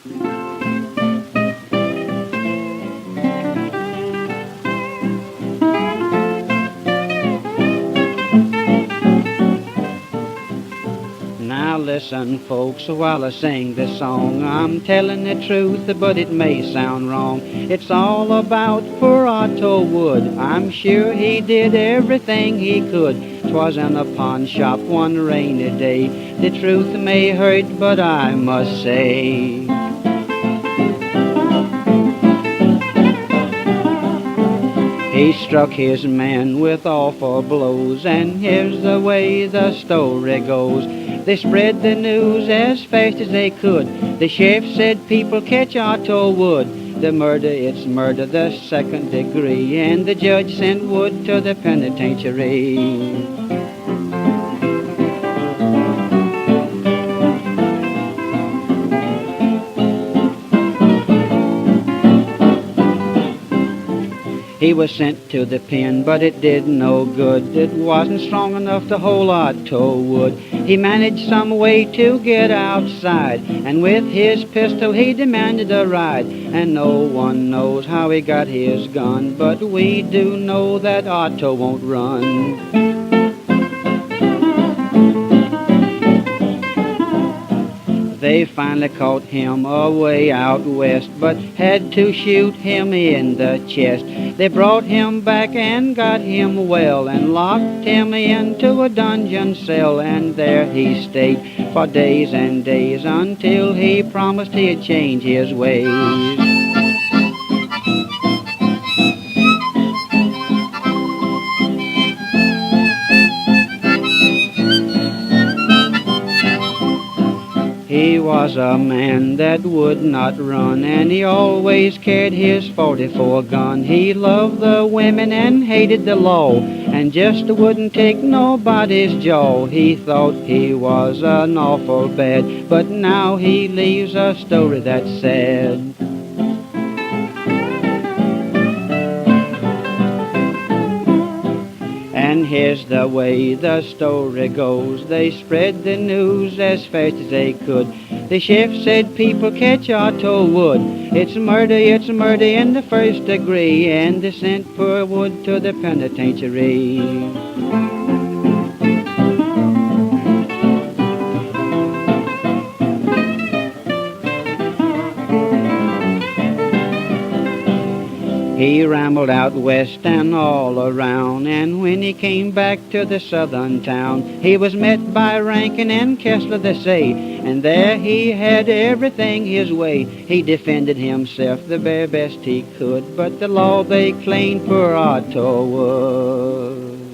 Now listen, folks, while I sing this song, I'm telling the truth, but it may sound wrong. It's all about poor Otto Wood. I'm sure he did everything he could. 'Twas in a pawn shop one rainy day. The truth may hurt, but I must say, he struck his man with awful blows, and here's the way the story goes. They spread the news as fast as they could. The sheriff said, people catch Otto Wood. The murder, it's murder, the second degree, and the judge sent Wood to the penitentiary. He was sent to the pen, but it did no good. It wasn't strong enough to hold Otto Wood. He managed some way to get outside, and with his pistol he demanded a ride. And no one knows how he got his gun, but we do know that Otto won't run. They finally caught him away out west, but had to shoot him in the chest. They brought him back and got him well, and locked him into a dungeon cell, and there he stayed for days and days, until he promised he'd change his ways. He was a man that would not run, and he always carried his 44 gun. He loved the women and hated the law, and just wouldn't take nobody's jaw. He thought he was an awful bad, but now he leaves a story that's sad. And here's the way the story goes. They spread the news as fast as they could. The sheriff said, people catch Otto Wood. It's murder in the first degree, and they sent poor Wood to the penitentiary. He rambled out west and all around, and when he came back to the southern town, he was met by Rankin and Kessler, they say, and there he had everything his way. He defended himself the very best he could, but the law they claimed poor Otto Wood.